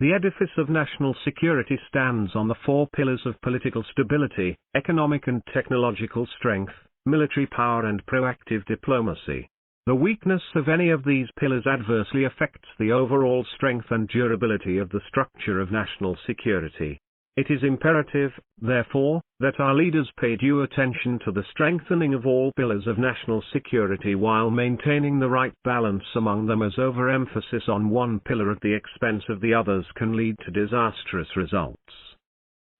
The edifice of national security stands on the four pillars of political stability, economic and technological strength, military power and proactive diplomacy. The weakness of any of these pillars adversely affects the overall strength and durability of the structure of national security. It is imperative, therefore, that our leaders pay due attention to the strengthening of all pillars of national security while maintaining the right balance among them, as overemphasis on one pillar at the expense of the others can lead to disastrous results.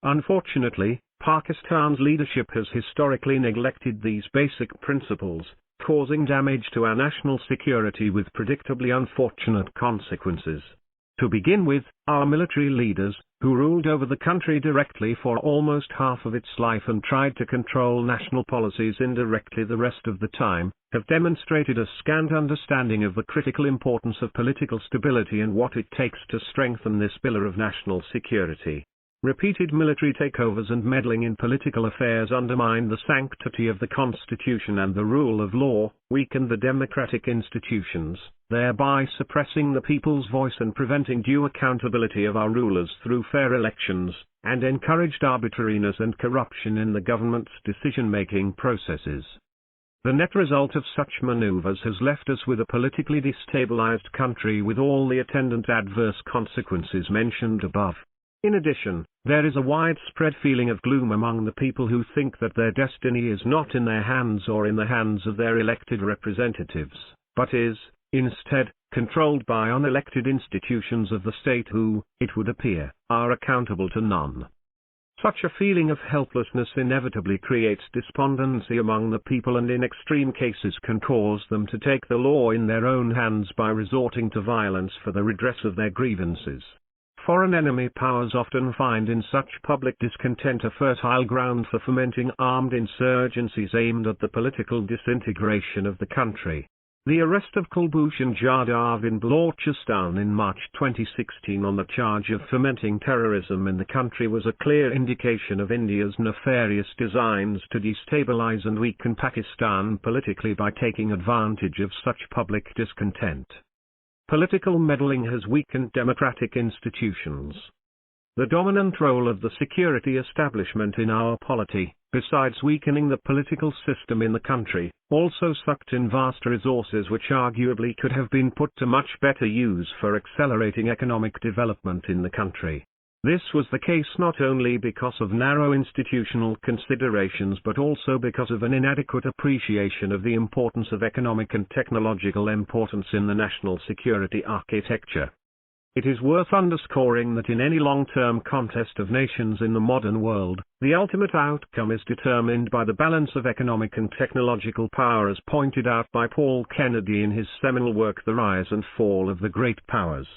Unfortunately, Pakistan's leadership has historically neglected these basic principles, causing damage to our national security with predictably unfortunate consequences. To begin with, our military leaders, who ruled over the country directly for almost half of its life and tried to control national policies indirectly the rest of the time, have demonstrated a scant understanding of the critical importance of political stability and what it takes to strengthen this pillar of national security. Repeated military takeovers and meddling in political affairs undermine the sanctity of the Constitution and the rule of law, weaken the democratic institutions, thereby suppressing the people's voice and preventing due accountability of our rulers through fair elections, and encouraged arbitrariness and corruption in the government's decision-making processes. The net result of such maneuvers has left us with a politically destabilized country with all the attendant adverse consequences mentioned above. In addition, there is a widespread feeling of gloom among the people who think that their destiny is not in their hands or in the hands of their elected representatives, but is, instead, controlled by unelected institutions of the state who, it would appear, are accountable to none. Such a feeling of helplessness inevitably creates despondency among the people and in extreme cases can cause them to take the law in their own hands by resorting to violence for the redress of their grievances. Foreign enemy powers often find in such public discontent a fertile ground for fomenting armed insurgencies aimed at the political disintegration of the country. The arrest of Kulbhushan Jadhav in Balochistan in March 2016 on the charge of fomenting terrorism in the country was a clear indication of India's nefarious designs to destabilize and weaken Pakistan politically by taking advantage of such public discontent. Political meddling has weakened democratic institutions. The dominant role of the security establishment in our polity, besides weakening the political system in the country, also sucked in vast resources which arguably could have been put to much better use for accelerating economic development in the country. This was the case not only because of narrow institutional considerations but also because of an inadequate appreciation of the importance of economic and technological importance in the national security architecture. It is worth underscoring that in any long-term contest of nations in the modern world, the ultimate outcome is determined by the balance of economic and technological power as pointed out by Paul Kennedy in his seminal work The Rise and Fall of the Great Powers.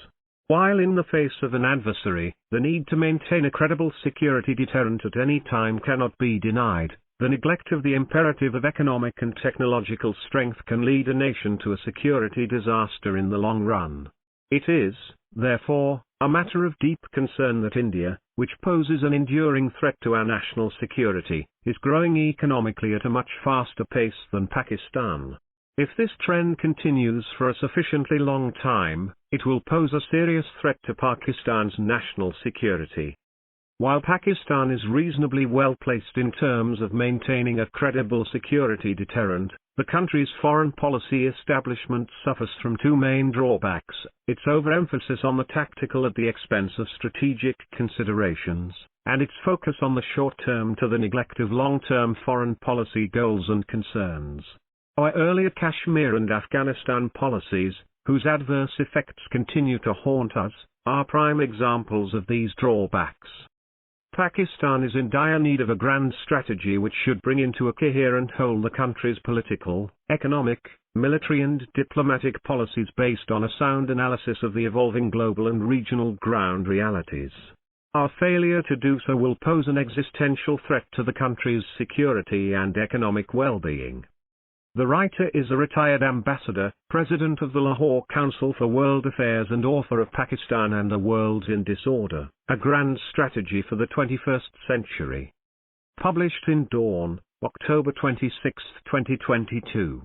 While in the face of an adversary, the need to maintain a credible security deterrent at any time cannot be denied, the neglect of the imperative of economic and technological strength can lead a nation to a security disaster in the long run. It is, therefore, a matter of deep concern that India, which poses an enduring threat to our national security, is growing economically at a much faster pace than Pakistan. If this trend continues for a sufficiently long time, it will pose a serious threat to Pakistan's national security. While Pakistan is reasonably well placed in terms of maintaining a credible security deterrent, the country's foreign policy establishment suffers from two main drawbacks: its overemphasis on the tactical at the expense of strategic considerations, and its focus on the short term to the neglect of long-term foreign policy goals and concerns. Our earlier Kashmir and Afghanistan policies, whose adverse effects continue to haunt us, are prime examples of these drawbacks. Pakistan is in dire need of a grand strategy which should bring into a coherent whole the country's political, economic, military and diplomatic policies based on a sound analysis of the evolving global and regional ground realities. Our failure to do so will pose an existential threat to the country's security and economic well-being. The writer is a retired ambassador, president of the Lahore Council for World Affairs and author of Pakistan and the World in Disorder, A Grand Strategy for the 21st Century. Published in Dawn, October 26, 2022.